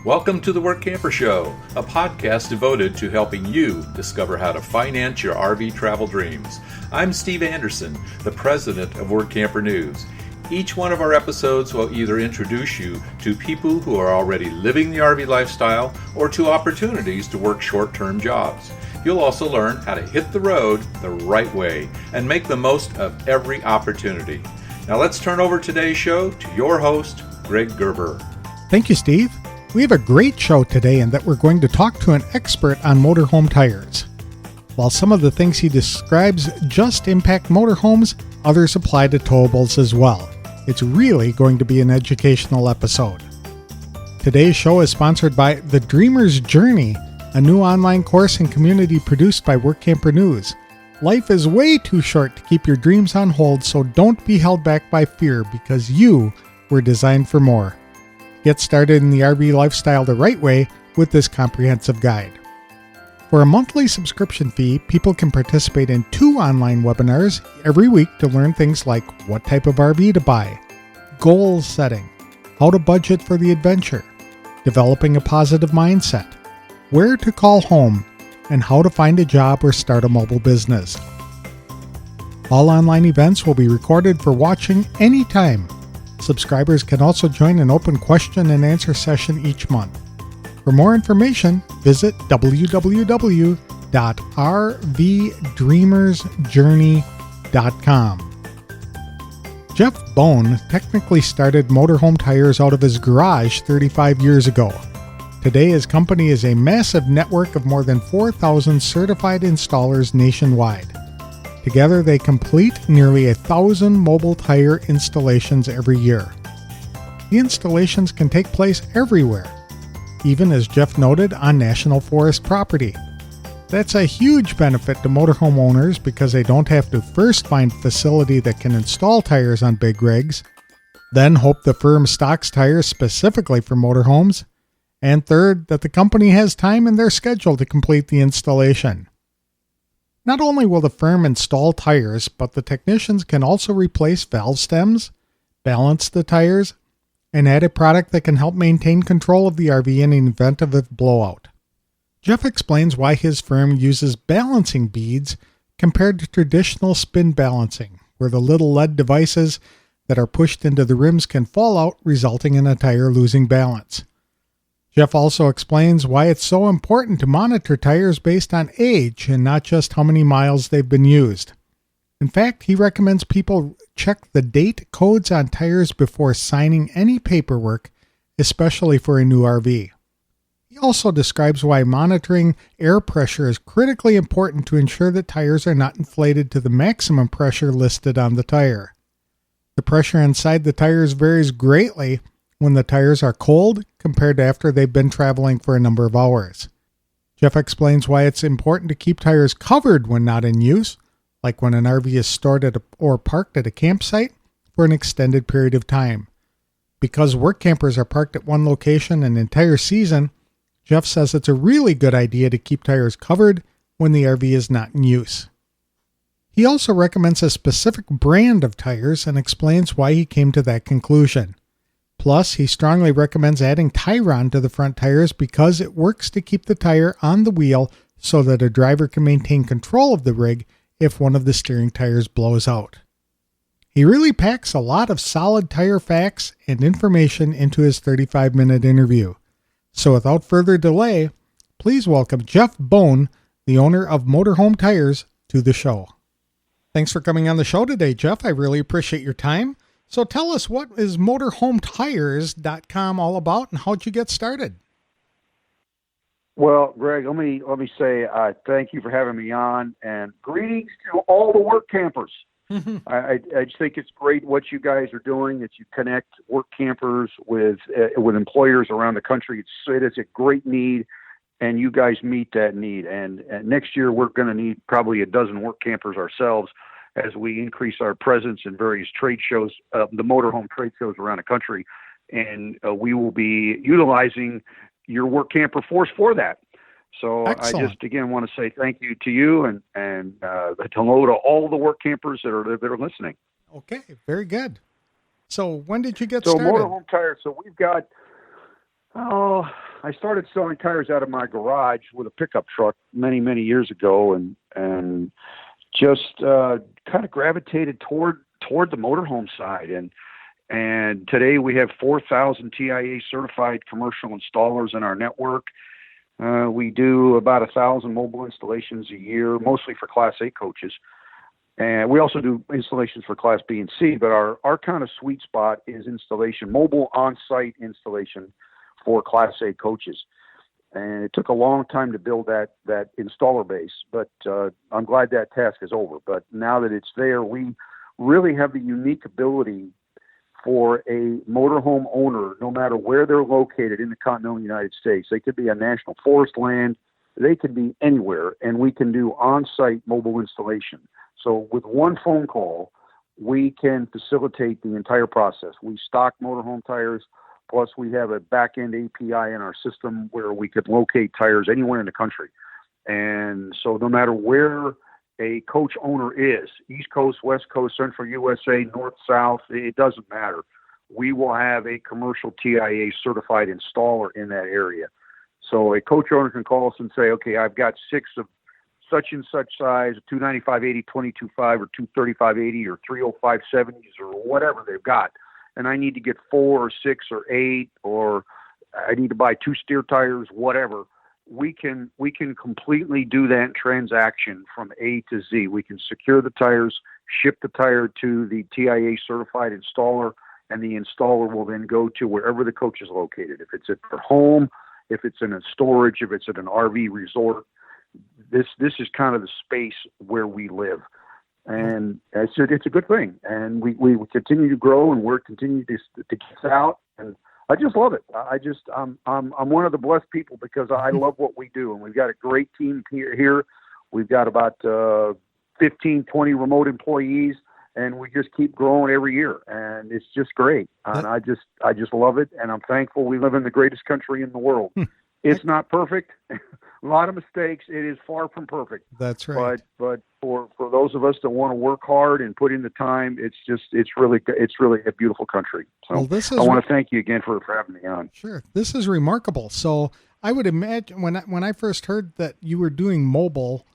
Welcome to the Workamper Show, a podcast devoted to helping you discover how to finance your RV travel dreams. I'm Steve Anderson, the president of Workamper News. Each one of our episodes will either introduce you to people who are already living the RV lifestyle or to opportunities to work short-term jobs. You'll also learn how to hit the road the right way and make the most of every opportunity. Now let's turn over today's show to your host, Greg Gerber. Thank you, Steve. We have a great show today in that we're going to talk to an expert on motorhome tires. While some of the things he describes just impact motorhomes, others apply to towables as well. It's really going to be an educational episode. Today's show is sponsored by The Dreamer's Journey, a new online course and community produced by Workamper News. Life is way too short to keep your dreams on hold, so don't be held back by fear because you were designed for more. Get started in the RV lifestyle the right way with this comprehensive guide. For a monthly subscription fee, people can participate in 2 online webinars every week to learn things like what type of RV to buy, goal setting, how to budget for the adventure, developing a positive mindset, where to call home, and how to find a job or start a mobile business. All online events will be recorded for watching anytime. Subscribers can also join an open question and answer session each month. For more information, visit www.rvdreamersjourney.com. Jeff Bown technically started Motorhome Tires out of his garage 35 years ago. Today, his company is a massive network of more than 4,000 certified installers nationwide. Together, they complete nearly 1,000 mobile tire installations every year. The installations can take place everywhere, even, as Jeff noted, on National Forest property. That's a huge benefit to motorhome owners because they don't have to first find a facility that can install tires on big rigs, then hope the firm stocks tires specifically for motorhomes, and third, that the company has time in their schedule to complete the installation. Not only will the firm install tires, but the technicians can also replace valve stems, balance the tires, and add a product that can help maintain control of the RV in an event of a blowout. Jeff explains why his firm uses balancing beads compared to traditional spin balancing, where the little lead devices that are pushed into the rims can fall out, resulting in a tire losing balance. Jeff also explains why it's so important to monitor tires based on age and not just how many miles they've been used. In fact, he recommends people check the date codes on tires before signing any paperwork, especially for a new RV. He also describes why monitoring air pressure is critically important to ensure that tires are not inflated to the maximum pressure listed on the tire. The pressure inside the tires varies greatly when the tires are cold compared to after they've been traveling for a number of hours. Jeff explains why it's important to keep tires covered when not in use, like when an RV is stored or parked at a campsite for an extended period of time. Because work campers are parked at one location an entire season, Jeff says it's a really good idea to keep tires covered when the RV is not in use. He also recommends a specific brand of tires and explains why he came to that conclusion. Plus, he strongly recommends adding Tyron to the front tires because it works to keep the tire on the wheel so that a driver can maintain control of the rig if one of the steering tires blows out. He really packs a lot of solid tire facts and information into his 35-minute interview. So without further delay, please welcome Jeff Bown, the owner of Motorhome Tires, to the show. Thanks for coming on the show today, Jeff. I really appreciate your time. So tell us, what is motorhometires.com all about and how'd you get started? Well, Greg, let me say thank you for having me on, and greetings to all the work campers. I just think it's great what you guys are doing, that you connect work campers with employers around the country. It is a great need, and you guys meet that need. And next year we're going to need probably a dozen work campers ourselves as we increase our presence in various trade shows, the motorhome trade shows around the country. And we will be utilizing your work camper force for that. So excellent. I just, again, want to say thank you to you and hello to all the work campers that are listening. Okay, very good. So when did you get started? So Motorhome Tires, so we've got Oh, I started selling tires out of my garage with a pickup truck many, many years ago, and just kind of gravitated toward the motorhome side. And today we have 4,000 TIA certified commercial installers in our network. We do about 1,000 mobile installations a year, mostly for Class A coaches. And we also do installations for Class B and C, but our kind of sweet spot is installation, mobile on-site installation for Class A coaches. And it took a long time to build that installer base, but I'm glad that task is over. But now that it's there, we really have the unique ability for a motorhome owner, no matter where they're located in the continental United States. They could be on national forest land, they could be anywhere, and we can do on-site mobile installation. So with one phone call, we can facilitate the entire process. We stock Motorhome Tires, plus we have a back-end API in our system where we could locate tires anywhere in the country. And so no matter where a coach owner is, East Coast, West Coast, Central USA, North, South, it doesn't matter. We will have a commercial TIA certified installer in that area. So a coach owner can call us and say, okay, I've got 6 of such and such size, 295/80, 22.5, or 235/80, or 305/70s, or whatever they've got. And I need to get 4 or 6 or 8, or I need to buy 2 steer tires, whatever. We can completely do that transaction from A to Z. We can secure the tires, ship the tire to the TIA certified installer, and the installer will then go to wherever the coach is located. If it's at their home, if it's in a storage, if it's at an RV resort, this is kind of the space where we live. And it's a good thing. And we continue to grow, and we're continuing to get out. And I just love it. I'm one of the blessed people because I love what we do, and we've got a great team here. We've got about 15, 20 remote employees, and we just keep growing every year, and it's just great. And I just love it, and I'm thankful we live in the greatest country in the world. It's not perfect. A lot of mistakes. It is far from perfect. That's right. But for those of us that want to work hard and put in the time, it's really a beautiful country. So I want to thank you again for having me on. Sure. This is remarkable. So I would imagine when I first heard that you were doing mobile,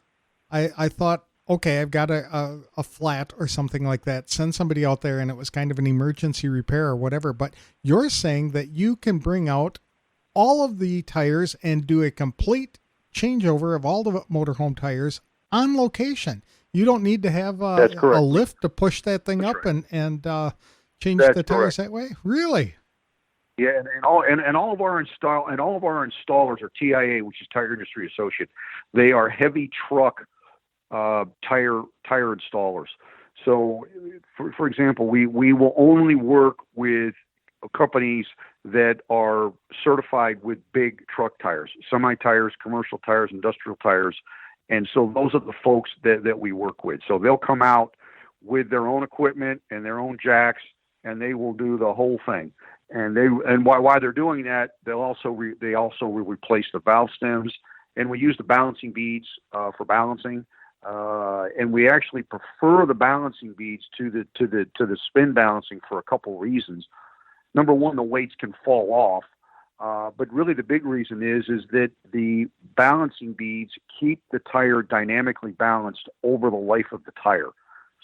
I thought, okay, I've got a flat or something like that. Send somebody out there, and it was kind of an emergency repair or whatever. But you're saying that you can bring out all of the tires and do a complete changeover of all the motorhome tires on location. You don't need to have a lift to push that thing up and change the tires that way. Really? Yeah, and all of our installers are TIA, which is Tire Industry Associate. They are heavy truck tire installers. So, for example, we will only work with companies that are certified with big truck tires, semi tires, commercial tires, industrial tires. And so those are the folks that we work with. So they'll come out with their own equipment and their own jacks, and they will do the whole thing. And while they're doing that, they also will replace the valve stems, and we use the balancing beads for balancing. And we actually prefer the balancing beads to the spin balancing for a couple reasons. Number one, the weights can fall off, but really the big reason is that the balancing beads keep the tire dynamically balanced over the life of the tire.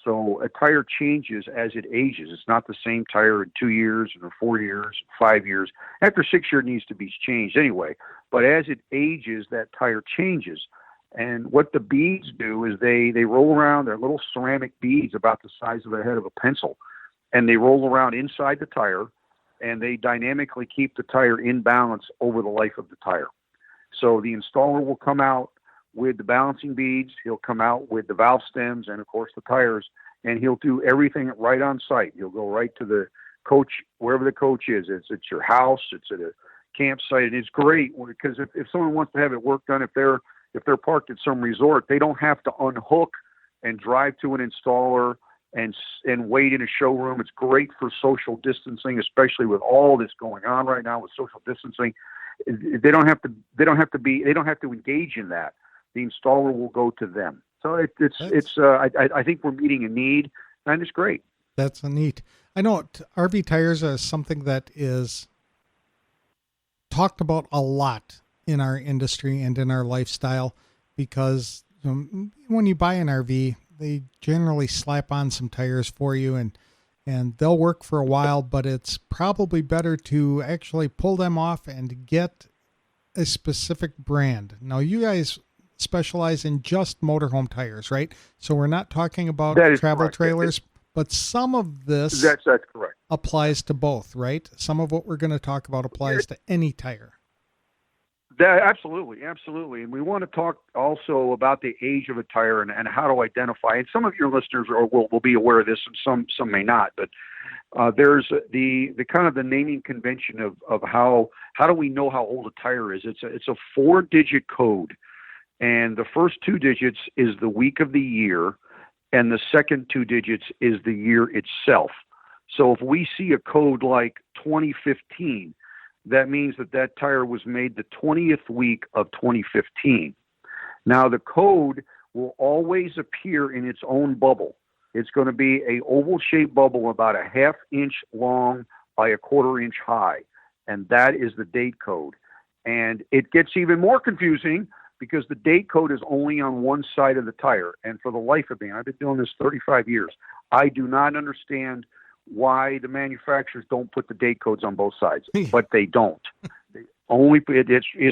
So a tire changes as it ages. It's not the same tire in 2 years or 4 years, 5 years. After 6 years, it needs to be changed anyway. But as it ages, that tire changes. And what the beads do is they roll around. They're little ceramic beads about the size of the head of a pencil, and they roll around inside the tire, and they dynamically keep the tire in balance over the life of the tire. So the installer will come out with the balancing beads, he'll come out with the valve stems, and of course the tires, and he'll do everything right on site. He'll go right to the coach, wherever the coach is. It's at your house, it's at a campsite, and it's great because if someone wants to have it work done, if they're parked at some resort, they don't have to unhook and drive to an installer and wait in a showroom. It's great for social distancing, especially with all this going on right now with social distancing. They don't have to engage in that. The installer will go to them. So I think we're meeting a need, and it's great. That's neat. I know RV tires are something that is talked about a lot in our industry and in our lifestyle because when you buy an RV, they generally slap on some tires for you and they'll work for a while, but it's probably better to actually pull them off and get a specific brand. Now, you guys specialize in just motorhome tires, right? So we're not talking about travel correct. trailers, but some of this That's correct. applies to both, right? Some of what we're going to talk about applies to any tire. Absolutely. And we want to talk also about the age of a tire and how to identify. And some of your listeners will be aware of this, and some may not. But there's the kind of the naming convention of how do we know how old a tire is? It's a 4-digit code, and the first 2 digits is the week of the year, and the second 2 digits is the year itself. So if we see a code like 2015. That means that tire was made the 20th week of 2015. Now, the code will always appear in its own bubble. It's going to be a oval-shaped bubble about a 1/2 inch long by a 1/4 inch high, and that is the date code. And it gets even more confusing because the date code is only on one side of the tire. And for the life of me, I've been doing this 35 years, I do not understand why the manufacturers don't put the date codes on both sides, but they don't. They only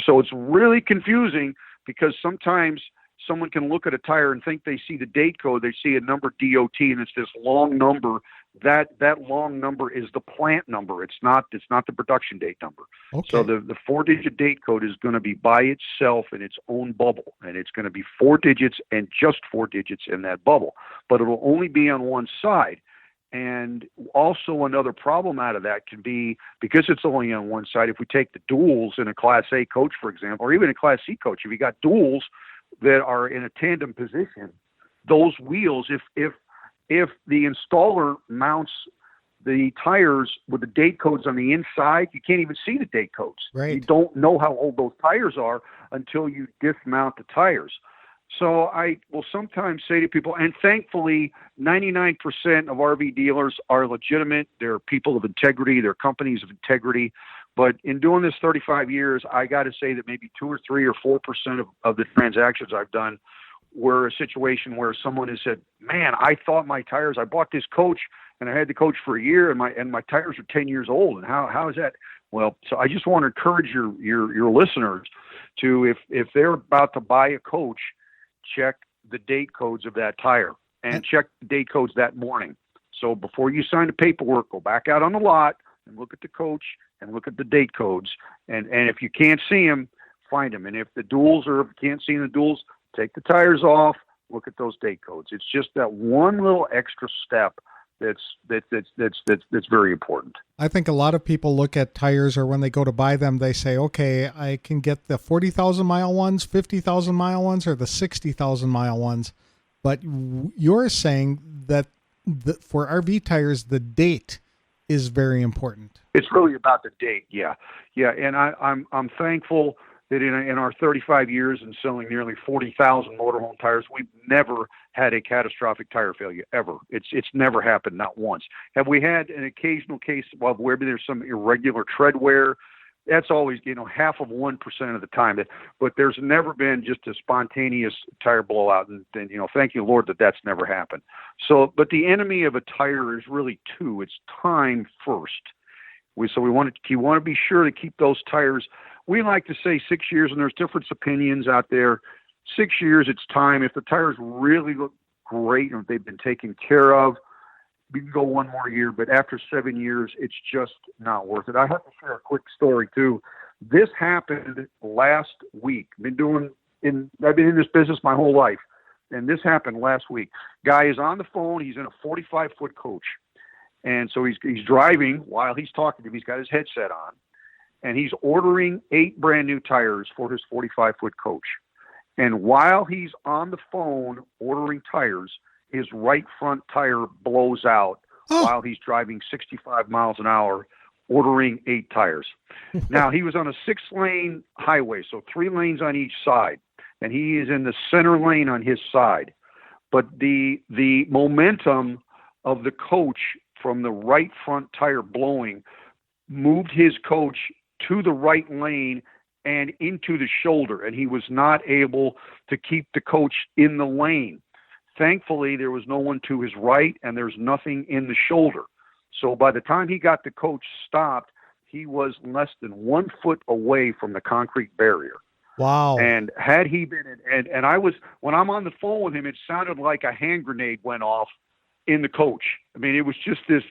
so it's really confusing because sometimes someone can look at a tire and think they see the date code, they see a number DOT, and it's this long number. That long number is the plant number. It's not the production date number. Okay. So the 4-digit date code is going to be by itself in its own bubble, and it's going to be 4 digits and just 4 digits in that bubble, but it will only be on one side. And also another problem out of that can be, because it's only on one side, if we take the duals in a Class A coach, for example, or even a Class C coach, if you got duals that are in a tandem position, those wheels, if the installer mounts the tires with the date codes on the inside, you can't even see the date codes. Right. You don't know how old those tires are until you dismount the tires. So I will sometimes say to people, and thankfully 99% of RV dealers are legitimate. They're people of integrity. They're companies of integrity. But in doing this 35 years, I got to say that maybe 2 or 3 or 4% of the transactions I've done were a situation where someone has said, man, I thought my tires, I bought this coach and I had the coach for a year and my tires are 10 years old. And how is that? Well, so I just want to encourage your listeners to, if they're about to buy a coach, check the date codes of that tire and check the date codes that morning. So before you sign the paperwork, go back out on the lot and look at the coach and look at the date codes. And if you can't see them, find them. And if the duals, or if you can't see the duals, take the tires off, look at those date codes. It's just that one little extra step that's very important. I think a lot of people look at tires, or when they go to buy them, they say, okay, I can get the 40,000 mile ones, 50,000 mile ones, or the 60,000 mile ones. But you're saying that for RV tires, the date is very important. It's really about the date. Yeah. And I'm thankful that in our 35 years and selling nearly 40,000 motorhome tires, we've never had a catastrophic tire failure ever. It's never happened, not once. Have we had an occasional case of where there's some irregular tread wear? That's always, 0.5% of the time. But there's never been just a spontaneous tire blowout, and thank you, Lord, that's never happened. So, but the enemy of a tire is really two. It's time first. You want to be sure to keep those tires. We like to say 6 years, and there's different opinions out there. 6 years, it's time. If the tires really look great and if they've been taken care of, we can go 1 more year. But after 7 years, it's just not worth it. I have to share a quick story too. This happened last week. I've been in this business my whole life, and this happened last week. Guy is on the phone. He's in a 45-foot coach, and so he's driving while he's talking to me. He's got his headset on, and he's ordering 8 brand new tires for his 45-foot coach. And while he's on the phone ordering tires, his right front tire blows out while he's driving 65 miles an hour, ordering 8 tires. Now, he was on a 6-lane highway, so 3 lanes on each side, and he is in the center lane on his side. But the momentum of the coach from the right front tire blowing moved his coach to the right lane and into the shoulder, and he was not able to keep the coach in the lane. Thankfully, there was no one to his right, and there's nothing in the shoulder. So by the time he got the coach stopped, he was less than 1 foot away from the concrete barrier. Wow. And had he been, and I was, when I'm on the phone with him, it sounded like a hand grenade went off in the coach. I mean, it was just this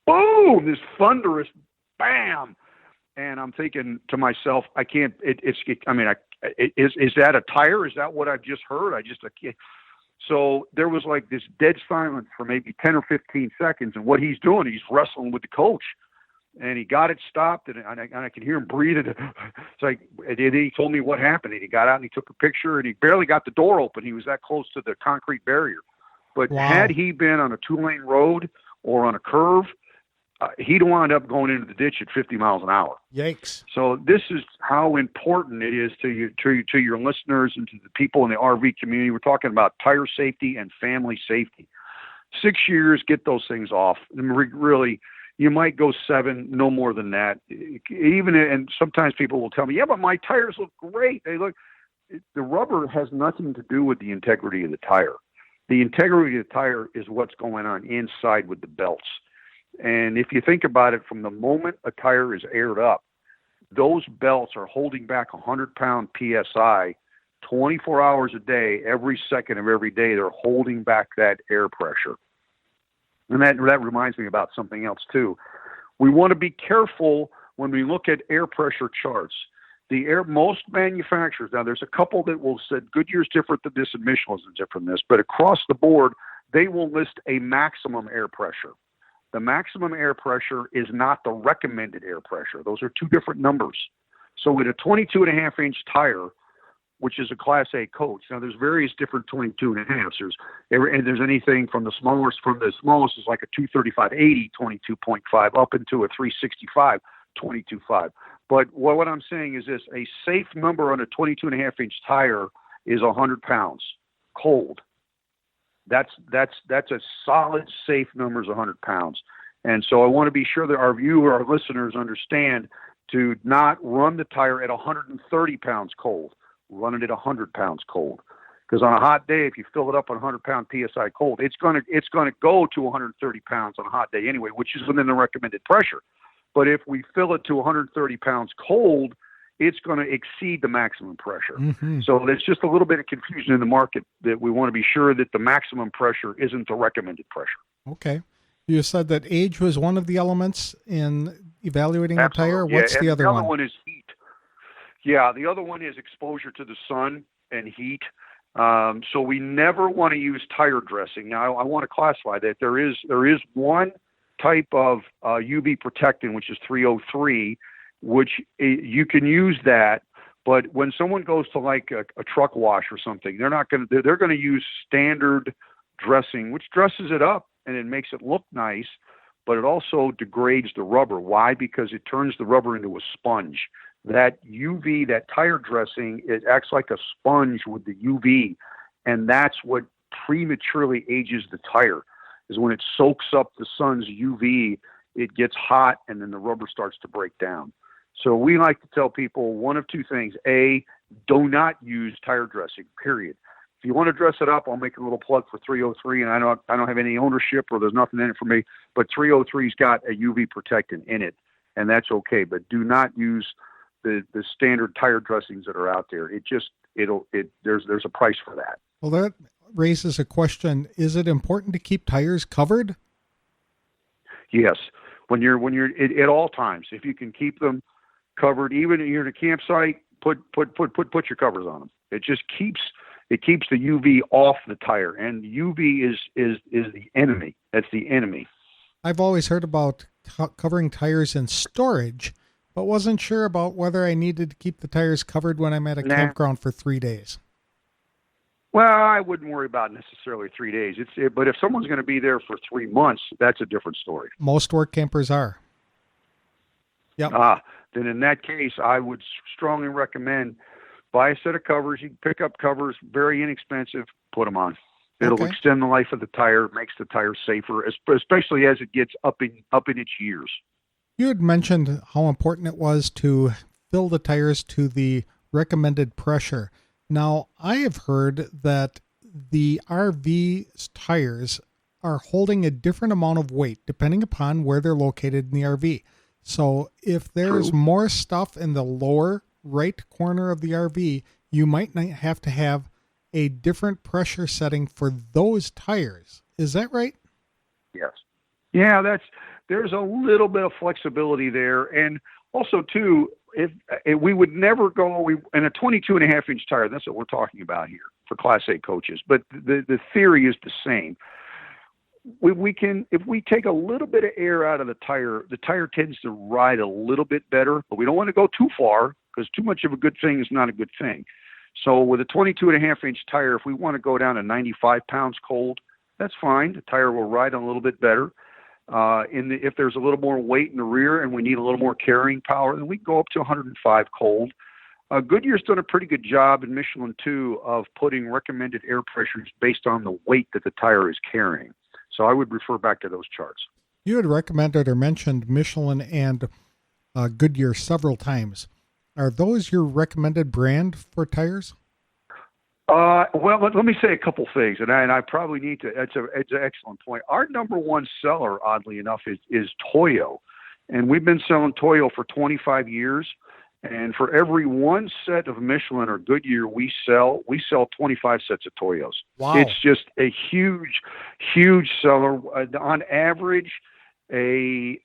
boom, this thunderous bam. And I'm thinking to myself, I can't, is that a tire? Is that what I've just heard? I can't. So there was like this dead silence for maybe 10 or 15 seconds. And what he's doing, he's wrestling with the coach. And he got it stopped, and I could hear him breathing. It's like, and he told me what happened. And he got out and he took a picture, and he barely got the door open. He was that close to the concrete barrier. But had he been on a 2-lane road or on a curve, he'd wound up going into the ditch at 50 miles an hour. Yikes. So this is how important it is to your listeners and to the people in the RV community. We're talking about tire safety and family safety. 6 years, get those things off. And really, you might go 7, no more than that. And sometimes people will tell me, yeah, but my tires look great. The rubber has nothing to do with the integrity of the tire. The integrity of the tire is what's going on inside with the belts. And if you think about it, from the moment a tire is aired up, those belts are holding back 100-pound PSI 24 hours a day, every second of every day. They're holding back that air pressure. And that reminds me about something else, too. We want to be careful when we look at air pressure charts. Most manufacturers, now there's a couple that will say Goodyear's different than this and Michelin's different than this, but across the board, they will list a maximum air pressure. The maximum air pressure is not the recommended air pressure. Those are two different numbers. So with a 22.5-inch tire, which is a Class A coach, now there's various different 22.5s. There's anything from the smallest is like a 235/80 22.5 up into a 365 22.5. But what I'm saying is this: a safe number on a 22.5-inch tire is 100 pounds cold. That's a solid, safe number is 100 pounds. And so I want to be sure that our listeners understand to not run the tire at 130 pounds cold. Run it at 100 pounds cold. Because on a hot day, if you fill it up on 100-pound PSI cold, it's going to go to 130 pounds on a hot day anyway, which is within the recommended pressure. But if we fill it to 130 pounds cold, it's going to exceed the maximum pressure. Mm-hmm. So there's just a little bit of confusion in the market that we want to be sure that the maximum pressure isn't the recommended pressure. Okay. You said that age was one of the elements in evaluating a tire. What's the other one? The other one is heat. Yeah, the other one is exposure to the sun and heat. So we never want to use tire dressing. Now, I want to classify that there is one type of UV protectant, which is 303, which you can use that. But when someone goes to like a truck wash or something, they're going to use standard dressing, which dresses it up and it makes it look nice, but it also degrades the rubber. Why? Because it turns the rubber into a sponge. That UV, that tire dressing, it acts like a sponge with the UV, and that's what prematurely ages the tire, is when it soaks up the sun's UV, it gets hot, and then the rubber starts to break down. So we like to tell people one of two things. A, do not use tire dressing, period. If you want to dress it up, I'll make a little plug for 303, and I don't have any ownership or there's nothing in it for me, but 303's got a UV protectant in it, and that's okay. But do not use the standard tire dressings that are out there. There's a price for that. Well, that raises a question. Is it important to keep tires covered? Yes. When you're at all times, if you can keep them covered, even if you're in a campsite, put your covers on them. It just keeps the UV off the tire, and UV is the enemy. That's the enemy. I've always heard about covering tires in storage, but wasn't sure about whether I needed to keep the tires covered when I'm at a campground for 3 days. Well, I wouldn't worry about necessarily 3 days. But if someone's going to be there for 3 months, that's a different story. Most work campers are. Yep. Then in that case, I would strongly recommend buy a set of covers. You can pick up covers, very inexpensive, put them on. It'll extend the life of the tire, makes the tire safer, especially as it gets up in its years. You had mentioned how important it was to fill the tires to the recommended pressure. Now, I have heard that the RV's tires are holding a different amount of weight depending upon where they're located in the RV. So if there's more stuff in the lower right corner of the RV, you might not have to have a different pressure setting for those tires. Is that right? Yes. Yeah, there's a little bit of flexibility there. And also, too, if we would never go in a 22.5-inch tire, that's what we're talking about here for Class A coaches. But the theory is the same. If we take a little bit of air out of the tire tends to ride a little bit better, but we don't want to go too far because too much of a good thing is not a good thing. So with a 22.5-inch tire, if we want to go down to 95 pounds cold, that's fine. The tire will ride a little bit better. If there's a little more weight in the rear and we need a little more carrying power, then we can go up to 105 cold. Goodyear's done a pretty good job, in Michelin too, of putting recommended air pressures based on the weight that the tire is carrying. So I would refer back to those charts. You had recommended or mentioned Michelin and Goodyear several times. Are those your recommended brand for tires? Well, let me say a couple things, and I probably need to. It's an excellent point. Our number one seller, oddly enough, is Toyo, and we've been selling Toyo for 25 years. And for every one set of Michelin or Goodyear we sell 25 sets of Toyos. Wow. It's just a huge, huge seller. On average, a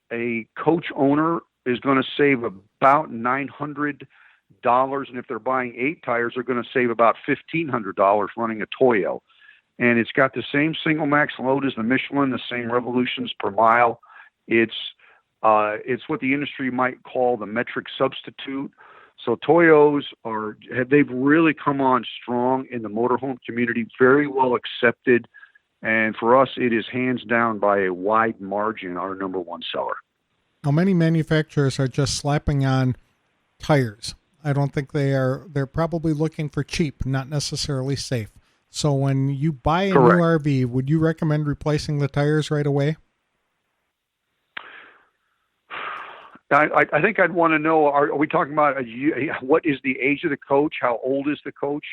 coach owner is going to save about $900. And if they're buying 8 tires, they're going to save about $1,500 running a Toyo. And it's got the same single max load as the Michelin, the same revolutions per mile. It's what the industry might call the metric substitute. So Toyos they've really come on strong in the motorhome community, very well accepted. And for us, it is hands down by a wide margin our number one seller. Now, many manufacturers are just slapping on tires. I don't think they're probably looking for cheap, not necessarily safe. So when you buy a Correct. new RV, would you recommend replacing the tires right away? I think I'd want to know, are we talking about what is the age of the coach? How old is the coach?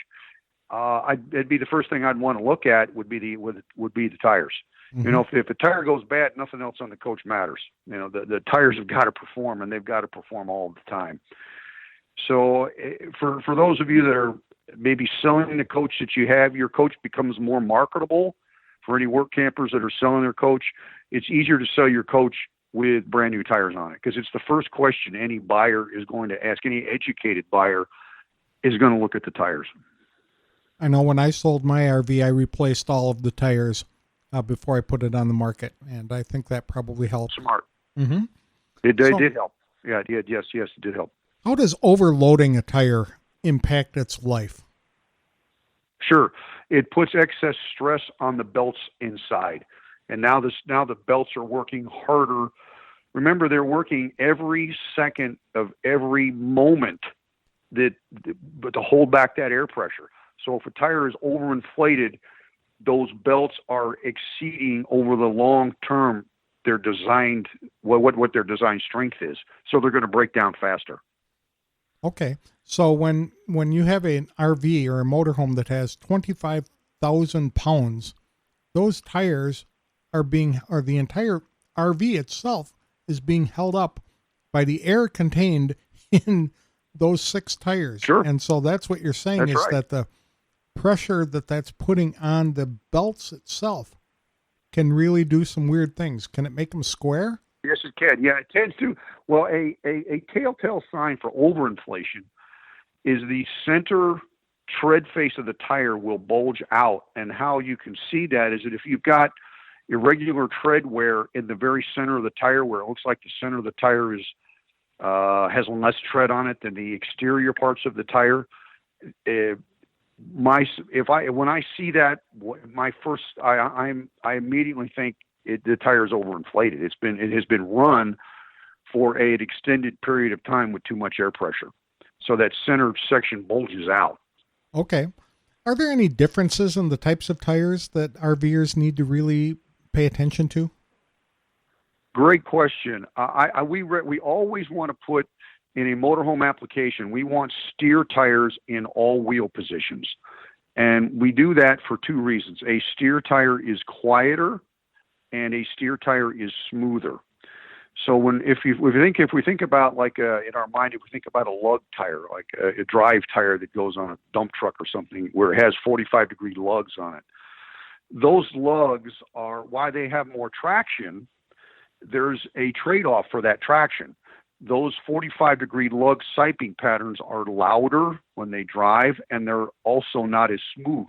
It'd be the first thing I'd want to look at would be the tires. Mm-hmm. You know, if the tire goes bad, nothing else on the coach matters. You know, the tires have got to perform, and they've got to perform all the time. So for those of you that are maybe selling the coach that you have, your coach becomes more marketable. For any work campers that are selling their coach, it's easier to sell your coach with brand new tires on it, because it's the first question any buyer is going to ask. Any educated buyer is going to look at the tires. I know when I sold my RV, I replaced all of the tires before I put it on the market, and I think that probably helped. Smart. Mm-hmm. It did help. Yeah, it did. Yes, it did help. How does overloading a tire impact its life? Sure. It puts excess stress on the belts inside. And now the belts are working harder. Remember, they're working every second of every moment to hold back that air pressure. So if a tire is overinflated, those belts are exceeding over the long term their designed what their design strength is. So they're going to break down faster. Okay. So when you have an RV or a motorhome that has 25,000 pounds, those tires or the entire RV itself is being held up by the air contained in those 6 tires. Sure. And so that's what you're saying is that the pressure that's putting on the belts itself can really do some weird things. Can it make them square? Yes, it can. Yeah, it tends to. Well, a telltale sign for overinflation is the center tread face of the tire will bulge out. And how you can see that is that if you've got irregular tread wear in the very center of the tire, where it looks like the center of the tire is has less tread on it than the exterior parts of the tire. When I see that, I immediately think the tire is overinflated. It has been run for an extended period of time with too much air pressure, so that center section bulges out. Okay. Are there any differences in the types of tires that RVers need to really pay attention to? Great question. We always want to put in a motorhome application, we want steer tires in all wheel positions. And we do that for two reasons. A steer tire is quieter and a steer tire is smoother. So if we think about like in our mind, if we think about a lug tire, like a drive tire that goes on a dump truck or something where it has 45-degree lugs on it, those lugs are why they have more traction. There's a trade-off for that traction. Those 45-degree lug siping patterns are louder when they drive, and they're also not as smooth.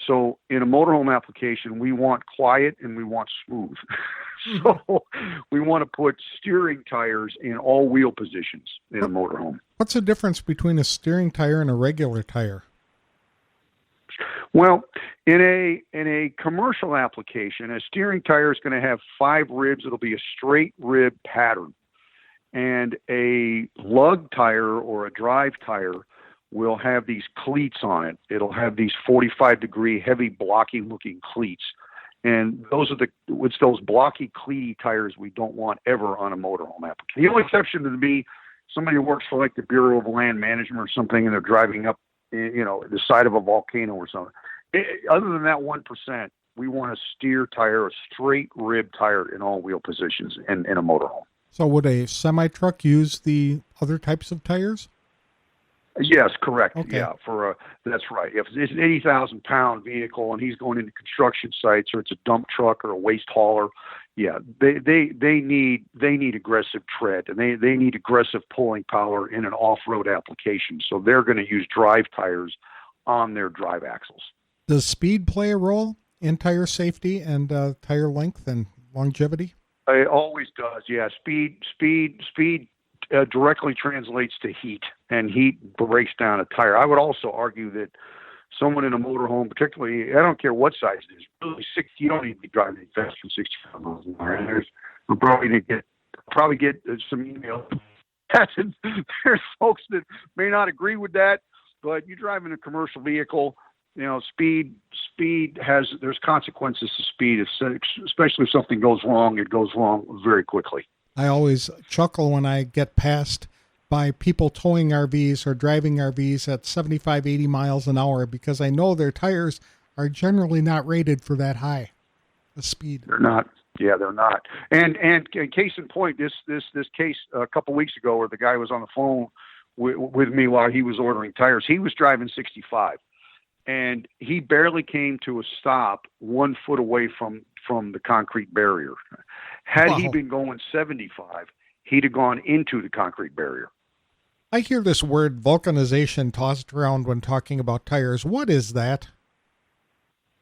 So in a motorhome application, we want quiet and we want smooth. So we want to put steering tires in all wheel positions in a motorhome. What's the difference between a steering tire and a regular tire? Well, in a commercial application, a steering tire is going to have 5 ribs. It'll be a straight rib pattern. And a lug tire or a drive tire will have these cleats on it. It'll have these 45-degree heavy blocky looking cleats. And it's those blocky cleaty tires we don't want ever on a motorhome application. The only exception would be somebody who works for like the Bureau of Land Management or something, and they're driving up, the side of a volcano or something. Other than that 1%, we want a steer tire, a straight rib tire in all wheel positions in a motorhome. So would a semi-truck use the other types of tires? Yes, correct. Okay. Yeah, that's right. If it's an 80,000-pound vehicle and he's going into construction sites, or it's a dump truck or a waste hauler, yeah, they need aggressive tread, and they need aggressive pulling power in an off-road application. So they're going to use drive tires on their drive axles. Does speed play a role in tire safety and tire length and longevity? It always does. Yeah, speed directly translates to heat, and heat breaks down a tire. I would also argue that someone in a motorhome, particularly, I don't care what size it is, really 60, you don't need to be driving any faster than 65 miles an hour. And we're probably going to get some emails. There's folks that may not agree with that, but you drive in a commercial vehicle, speed there's consequences to speed, especially if something goes wrong, it goes wrong very quickly. I always chuckle when I get passed by people towing RVs or driving RVs at 75, 80 miles an hour, because I know their tires are generally not rated for that high a speed. They're not. Yeah, they're not. And case in point, this case a couple weeks ago where the guy was on the phone with me while he was ordering tires. He was driving 65. And he barely came to a stop 1 foot away from the concrete barrier. Had he been going 75, he'd have gone into the concrete barrier. I hear this word vulcanization tossed around when talking about tires. What is that?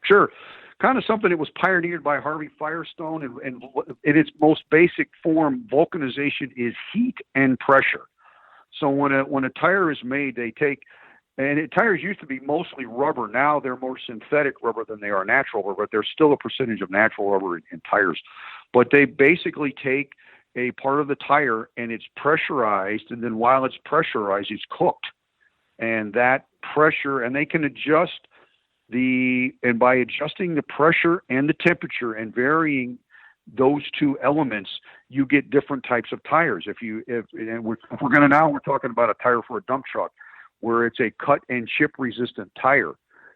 Sure. Kind of something that was pioneered by Harvey Firestone. And in its most basic form, vulcanization is heat and pressure. So when a tire is made, they take... And tires used to be mostly rubber. Now they're more synthetic rubber than they are natural rubber, but there's still a percentage of natural rubber in tires. But they basically take a part of the tire and it's pressurized, and then while it's pressurized, it's cooked. And that pressure, and they can adjust and by adjusting the pressure and the temperature and varying those two elements, you get different types of tires. We're talking about a tire for a dump truck, where it's a cut and chip resistant tire.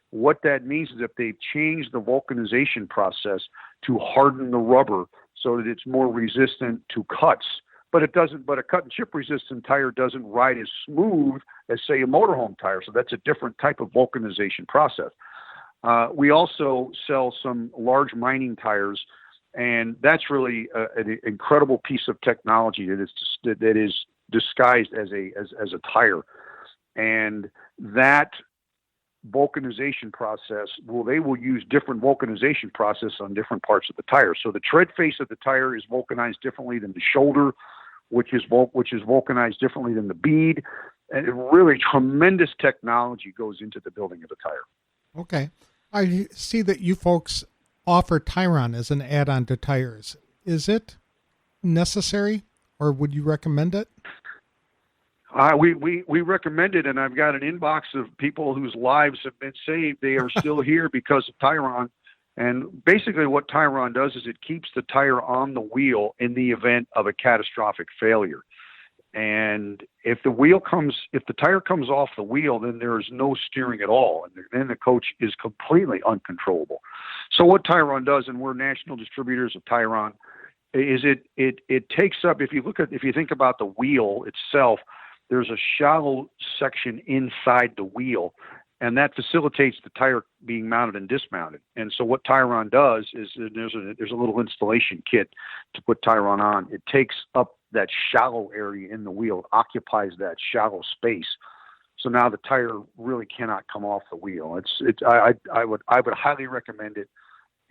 What that means is if they've changed the vulcanization process to harden the rubber so that it's more resistant to cuts, but a cut and chip resistant tire doesn't ride as smooth as, say, a motorhome tire. So that's a different type of vulcanization process. We also sell some large mining tires, and that's really an incredible piece of technology that is disguised as a tire. And that vulcanization process, they will use different vulcanization process on different parts of the tire. So the tread face of the tire is vulcanized differently than the shoulder, which is vulcanized differently than the bead. And really tremendous technology goes into the building of the tire. Okay. I see that you folks offer Tyron as an add-on to tires. Is it necessary, or would you recommend it? We recommend it, and I've got an inbox of people whose lives have been saved. They are still here because of Tyron, And basically what Tyron does is it keeps the tire on the wheel in the event of a catastrophic failure. And if the tire comes off the wheel, then there's no steering at all. And then the coach is completely uncontrollable. So what Tyron does, and we're national distributors of Tyron, is it takes up, if you think about the wheel itself, there's a shallow section inside the wheel, and that facilitates the tire being mounted and dismounted. And so what Tyron does is there's a little installation kit to put Tyron on. It takes up that shallow area in the wheel, occupies that shallow space. So now the tire really cannot come off the wheel. I would highly recommend it.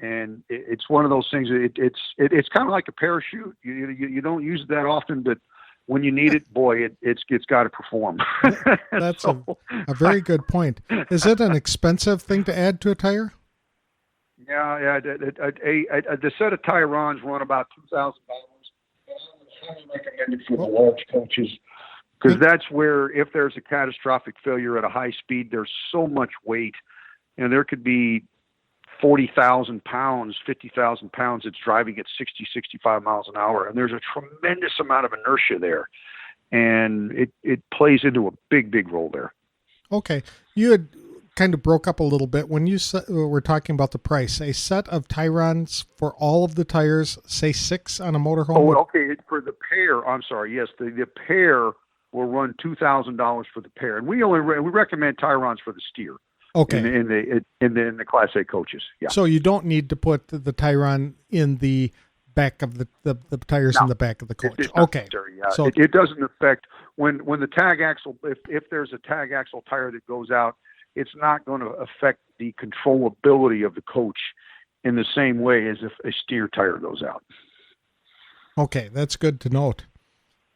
And it's one of those things. It's kind of like a parachute. You don't use it that often, but when you need it, boy, it's got to perform. That's a very good point. Is it an expensive thing to add to a tire? Yeah. The set of Tyrons run about $2,000. I highly recommend it for the large coaches, because that's where, if there's a catastrophic failure at a high speed, there's so much weight, and there could be 40,000 pounds, 50,000 pounds that's driving at 60, 65 miles an hour. And there's a tremendous amount of inertia there. And it plays into a big, big role there. Okay. You had kind of broke up a little bit when you were talking about the price. A set of Tyrons for all of the tires, say 6 on a motorhome? Oh, okay. For the pair, I'm sorry. Yes, the pair will run $2,000 for the pair. And we recommend Tyrons for the steer. Okay. In the Class A coaches, yeah. So you don't need to put the Tyron in the back of the tires in the back of the coach. Okay. Yeah. So it doesn't affect when the tag axle. If there's a tag axle tire that goes out, it's not going to affect the controllability of the coach in the same way as if a steer tire goes out. Okay, that's good to note.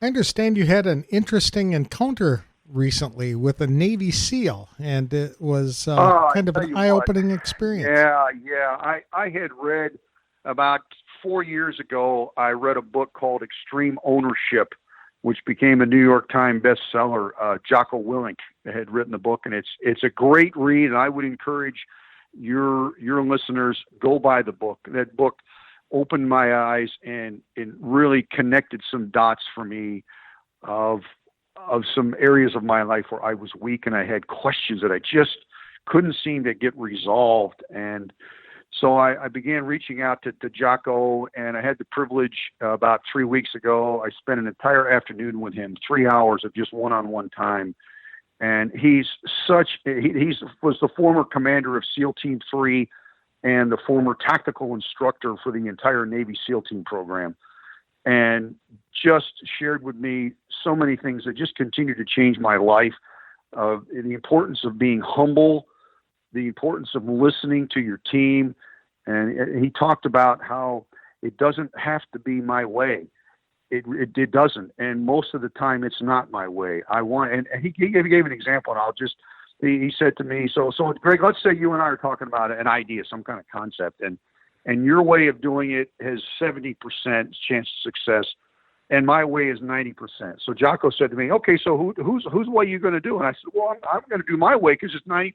I understand you had an interesting encounter recently with a Navy SEAL, and it was kind of an eye-opening experience. Yeah. I had read about 4 years ago, I read a book called Extreme Ownership, which became a New York Times bestseller. Jocko Willink had written the book, and it's a great read, and I would encourage your listeners, go buy the book. That book opened my eyes and really connected some dots for me of some areas of my life where I was weak and I had questions that I just couldn't seem to get resolved. And so I began reaching out to Jocko, and I had the privilege about 3 weeks ago. I spent an entire afternoon with him, 3 hours of just one-on-one time. And he was the former commander of SEAL Team 3 and the former tactical instructor for the entire Navy SEAL Team program. And just shared with me so many things that just continue to change my life. The importance of being humble, the importance of listening to your team. And he talked about how it doesn't have to be my way. It doesn't. And most of the time it's not my way. And he gave an example, and he said to me, so Greg, let's say you and I are talking about an idea, some kind of concept, and your way of doing it has 70% chance of success, and my way is 90%. So Jocko said to me, okay, so whose way are you going to do? And I said, well, I'm going to do my way because it's 90%.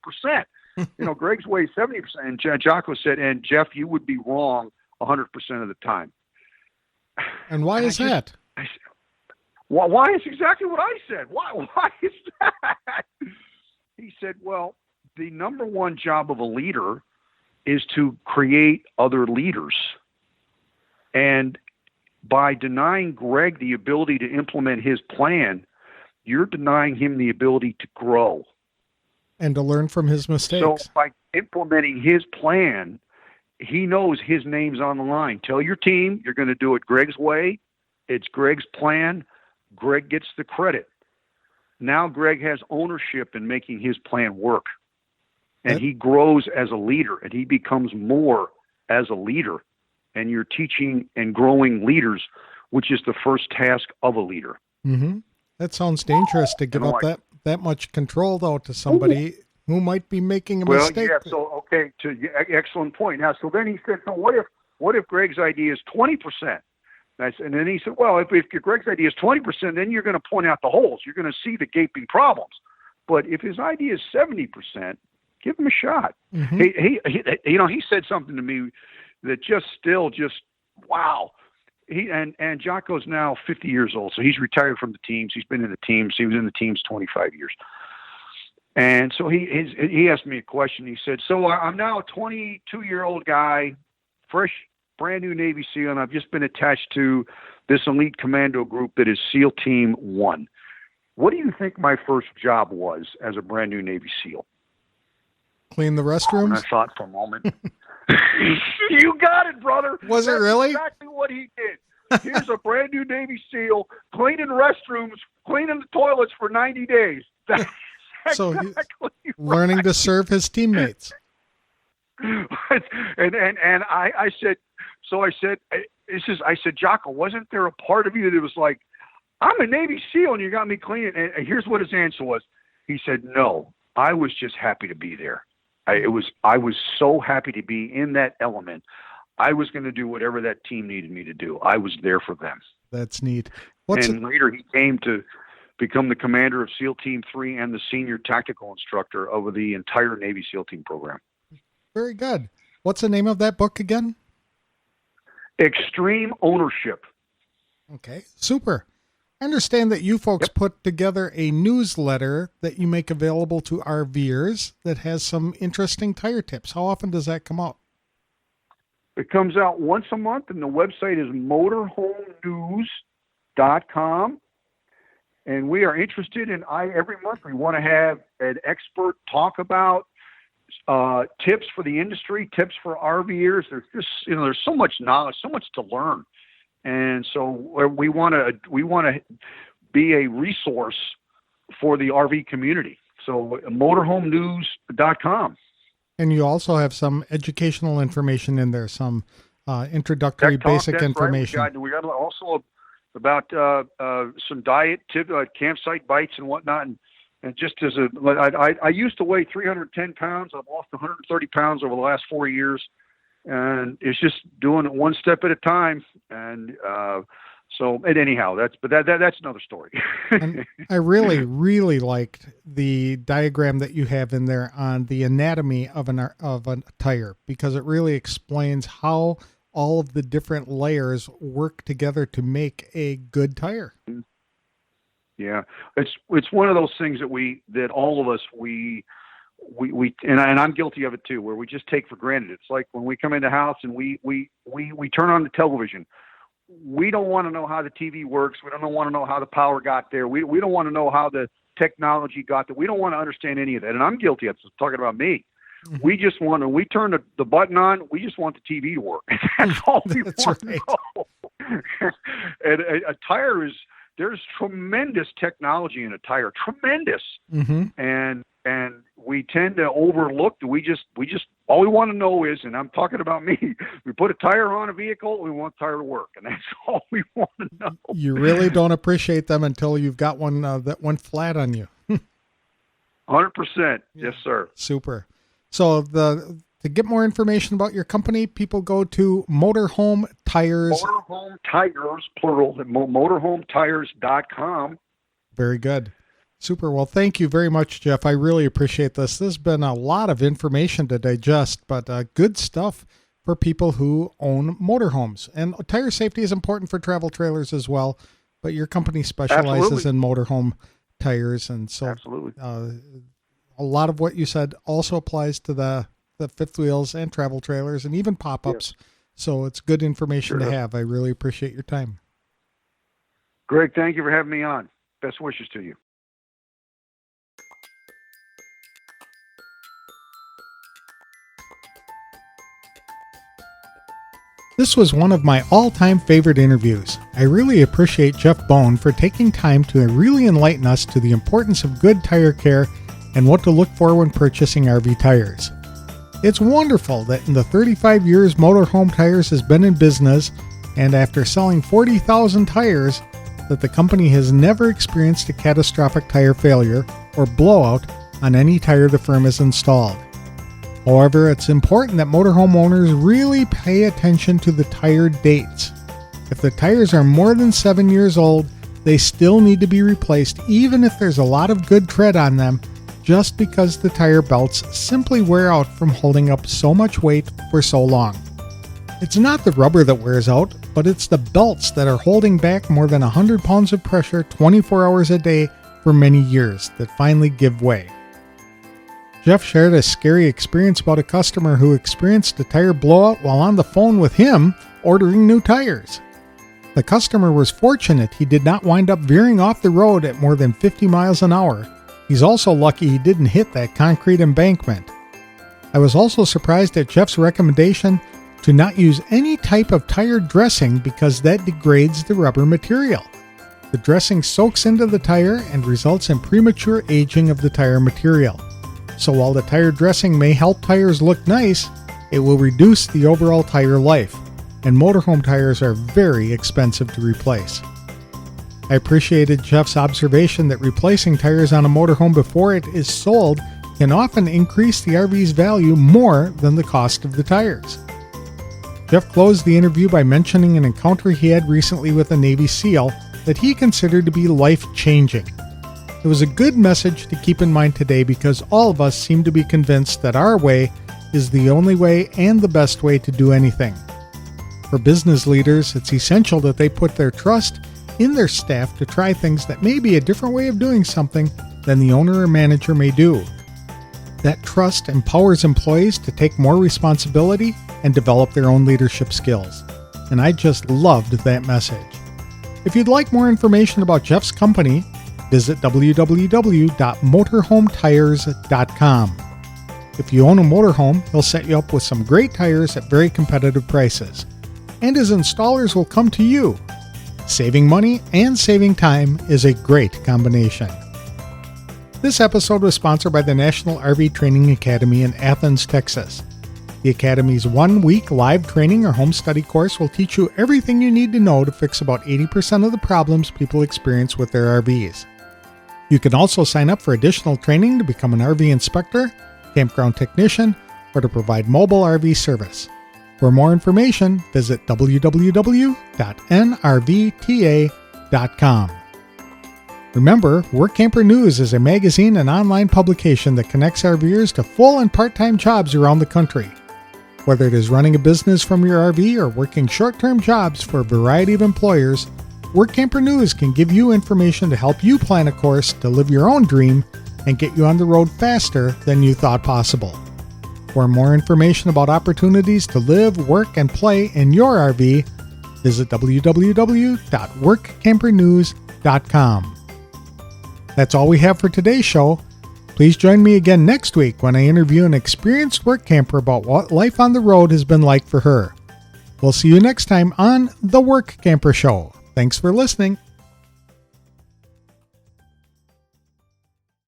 Greg's way is 70%. And Jocko said, and Jeff, you would be wrong 100% of the time. And why is that? I said, well, why is exactly what I said? Why is that? He said, well, the number one job of a leader is to create other leaders. And by denying Greg the ability to implement his plan, you're denying him the ability to grow. And to learn from his mistakes. So by implementing his plan, he knows his name's on the line. Tell your team you're going to do it Greg's way. It's Greg's plan. Greg gets the credit. Now Greg has ownership in making his plan work. And he grows as a leader, and he becomes more as a leader. And you're teaching and growing leaders, which is the first task of a leader. Mm-hmm. That sounds dangerous to give up that much control, though, to somebody who might be making a mistake. Well, yeah, so, okay, excellent point. Now, so then he said, so what if Greg's idea is 20%? And then he said, well, if Greg's idea is 20%, then you're going to point out the holes. You're going to see the gaping problems. But if his idea is 70%, Give him a shot. Mm-hmm. He said something to me that just wow. And Jocko's now 50 years old, so he's retired from the teams. He's been in the teams. He was in the teams 25 years. And so he asked me a question. He said, so I'm now a 22-year-old guy, fresh, brand new Navy SEAL, and I've just been attached to this elite commando group that is SEAL Team 1. What do you think my first job was as a brand new Navy SEAL? Clean the restrooms? And I thought for a moment. You got it, brother. Was it really? Exactly what he did. Here's a brand new Navy SEAL cleaning restrooms, cleaning the toilets for 90 days. That's so exactly learning right. to serve his teammates. and I said, Jocko, wasn't there a part of you that was like, I'm a Navy SEAL and you got me cleaning? And here's what his answer was. He said, no, I was just happy to be there. I was so happy to be in that element. I was going to do whatever that team needed me to do. I was there for them. That's neat. Later he came to become the commander of SEAL Team 3 and the senior tactical instructor of the entire Navy SEAL team program. Very good. What's the name of that book again? Extreme Ownership. Okay, super. I understand that you folks put together a newsletter that you make available to RVers that has some interesting tire tips. How often does that come out? It comes out once a month, and the website is motorhomenews.com. And we are interested in, every month we want to have an expert talk about tips for the industry, tips for RVers. There's just, there's so much knowledge, so much to learn. And so we want to be a resource for the RV community. So motorhomenews.com. And you also have some educational information in there, some introductory basic information. Right. We got also about some diet tips, campsite bites and whatnot. And just as I used to weigh 310 pounds. I've lost 130 pounds over the last 4 years. And it's just doing it one step at a time. And anyhow, that's another story. And I really, really liked the diagram that you have in there on the anatomy of a tire, because it really explains how all of the different layers work together to make a good tire. Yeah, it's one of those things that all of us and I'm guilty of it too, where we just take for granted. It's like when we come in the house and we turn on the television. We don't want to know how the TV works. We don't want to know how the power got there. We don't want to know how the technology got there. We don't want to understand any of that. And I'm guilty of it. I'm talking about me. Mm-hmm. We just want to, we turn the button on. We just want the TV to work. That's all we want to know. And a tire there's tremendous technology in a tire, tremendous. Mm-hmm. And we tend to overlook. We just all we want to know is, and I'm talking about me, we put a tire on a vehicle, we want the tire to work, and that's all we want to know. You really don't appreciate them until you've got one that went flat on you. 100%. Yes, sir. Super. So to get more information about your company, people go to Motorhome Tires. Motorhome Tires, plural, motorhometires.com. Very good. Super. Well, thank you very much, Jeff. I really appreciate this. This has been a lot of information to digest, but good stuff for people who own motorhomes. And tire safety is important for travel trailers as well, but your company specializes in motorhome tires. And so a lot of what you said also applies to the fifth wheels and travel trailers and even pop-ups. Yes. So it's good information to have. I really appreciate your time. Greg, thank you for having me on. Best wishes to you. This was one of my all-time favorite interviews. I really appreciate Jeff Bown for taking time to really enlighten us to the importance of good tire care and what to look for when purchasing RV tires. It's wonderful that in the 35 years Motorhome Tires has been in business, and after selling 40,000 tires, that the company has never experienced a catastrophic tire failure or blowout on any tire the firm has installed. However, it's important that motorhome owners really pay attention to the tire dates. If the tires are more than 7 years old, they still need to be replaced even if there's a lot of good tread on them, just because the tire belts simply wear out from holding up so much weight for so long. It's not the rubber that wears out, but it's the belts that are holding back more than 100 pounds of pressure 24 hours a day for many years that finally give way. Jeff shared a scary experience about a customer who experienced a tire blowout while on the phone with him ordering new tires. The customer was fortunate he did not wind up veering off the road at more than 50 miles an hour. He's also lucky he didn't hit that concrete embankment. I was also surprised at Jeff's recommendation to not use any type of tire dressing because that degrades the rubber material. The dressing soaks into the tire and results in premature aging of the tire material. So while the tire dressing may help tires look nice, it will reduce the overall tire life, and motorhome tires are very expensive to replace. I appreciated Jeff's observation that replacing tires on a motorhome before it is sold can often increase the RV's value more than the cost of the tires. Jeff closed the interview by mentioning an encounter he had recently with a Navy SEAL that he considered to be life-changing. It was a good message to keep in mind today because all of us seem to be convinced that our way is the only way and the best way to do anything. For business leaders, it's essential that they put their trust in their staff to try things that may be a different way of doing something than the owner or manager may do. That trust empowers employees to take more responsibility and develop their own leadership skills. And I just loved that message. If you'd like more information about Jeff's company, visit www.motorhometires.com. If you own a motorhome, he'll set you up with some great tires at very competitive prices. And his installers will come to you. Saving money and saving time is a great combination. This episode was sponsored by the National RV Training Academy in Athens, Texas. The Academy's 1-week live training or home study course will teach you everything you need to know to fix about 80% of the problems people experience with their RVs. You can also sign up for additional training to become an RV inspector, campground technician, or to provide mobile RV service. For more information, visit www.nrvta.com. Remember, Workamper News is a magazine and online publication that connects RVers to full and part-time jobs around the country. Whether it is running a business from your RV or working short-term jobs for a variety of employers, Workamper News can give you information to help you plan a course to live your own dream and get you on the road faster than you thought possible. For more information about opportunities to live, work, and play in your RV, visit www.workampernews.com. That's all we have for today's show. Please join me again next week when I interview an experienced work camper about what life on the road has been like for her. We'll see you next time on The Work Camper Show. Thanks for listening.